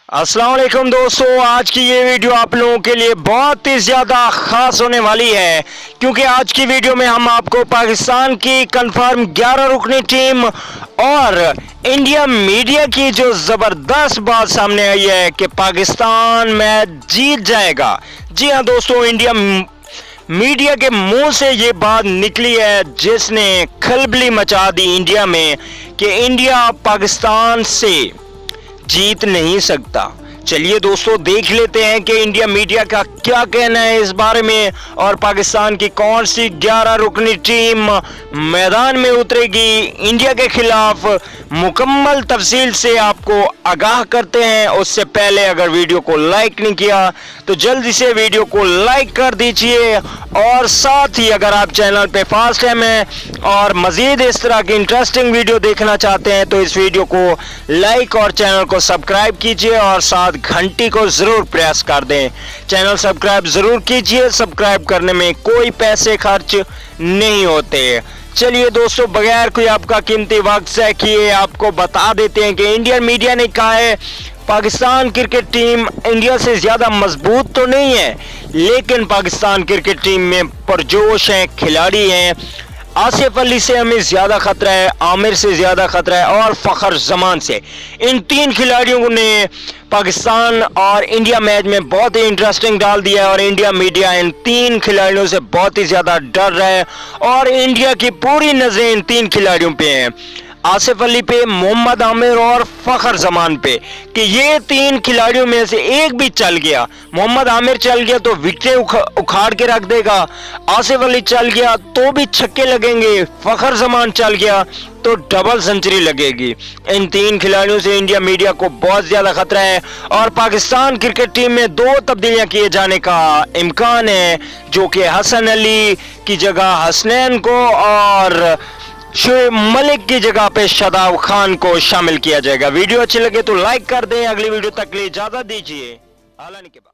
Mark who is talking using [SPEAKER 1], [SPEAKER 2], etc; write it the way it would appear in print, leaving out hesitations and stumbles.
[SPEAKER 1] अस्सलाम वालेकुम दोस्तों, आज की ये वीडियो आप लोगों के लिए बहुत ही ज़्यादा ख़ास होने वाली है क्योंकि आज की वीडियो में हम आपको पाकिस्तान की कंफर्म 11 रुकनी टीम और इंडिया मीडिया की जो ज़बरदस्त बात सामने आई है कि पाकिस्तान मैच जीत जाएगा। जी हाँ दोस्तों, इंडिया मीडिया के मुंह से ये बात निकली है जिसने खलबली मचा दी इंडिया में कि इंडिया पाकिस्तान से जीत नहीं सकता। चलिए दोस्तों, देख लेते हैं कि इंडिया मीडिया का क्या कहना है इस बारे में और पाकिस्तान की कौन सी 11 रुकनी टीम मैदान में उतरेगी इंडिया के खिलाफ। मुकम्मल तफसील से आपको आगाह करते हैं। उससे पहले अगर वीडियो को लाइक नहीं किया तो जल्दी से वीडियो को लाइक कर दीजिए और साथ ही अगर आप चैनल पे फर्स्ट टाइम हैं और मज़ीद इस तरह की इंटरेस्टिंग वीडियो देखना चाहते हैं तो इस वीडियो को लाइक और चैनल को सब्सक्राइब कीजिए और साथ घंटी को ज़रूर प्रेस कर दें। चैनल सब्सक्राइब ज़रूर कीजिए, सब्सक्राइब करने में कोई पैसे खर्च नहीं होते। चलिए दोस्तों, बगैर कोई आपका कीमती वक्त ज़ाया किए आपको बता देते हैं कि इंडियन मीडिया ने कहा है पाकिस्तान क्रिकेट टीम इंडिया से ज़्यादा मजबूत तो नहीं है लेकिन पाकिस्तान क्रिकेट टीम में पुरजोश हैं, खिलाड़ी हैं। आसिफ अली से हमें ज़्यादा ख़तरा है, आमिर से ज़्यादा ख़तरा है और फ़खर जमान से। इन तीन खिलाड़ियों ने पाकिस्तान और इंडिया मैच में बहुत ही इंटरेस्टिंग डाल दिया है और इंडिया मीडिया इन तीन खिलाड़ियों से बहुत ही ज़्यादा डर रहा है और इंडिया की पूरी नज़रें इन तीन खिलाड़ियों पे हैं, आसिफ अली पे, मोहम्मद आमिर और फ़खर जमान पे, कि ये तीन खिलाड़ियों में से एक भी चल गया, मोहम्मद आमिर चल गया तो विकेटें उखाड़ के रख देगा, आसिफ अली चल गया तो भी छक्के लगेंगे, फ़खर जमान चल गया तो डबल सेंचुरी लगेगी। इन तीन खिलाड़ियों से इंडिया मीडिया को बहुत ज़्यादा खतरा है और पाकिस्तान क्रिकेट टीम में दो तब्दीलियां किए जाने का इम्कान है, जो कि हसन अली की जगह हसनैन को और शोएब मलिक की जगह पे शादाब खान को शामिल किया जाएगा। वीडियो अच्छी लगे तो लाइक कर दें। अगली वीडियो तक के लिए इजाजत दीजिए। आलानी के बाद।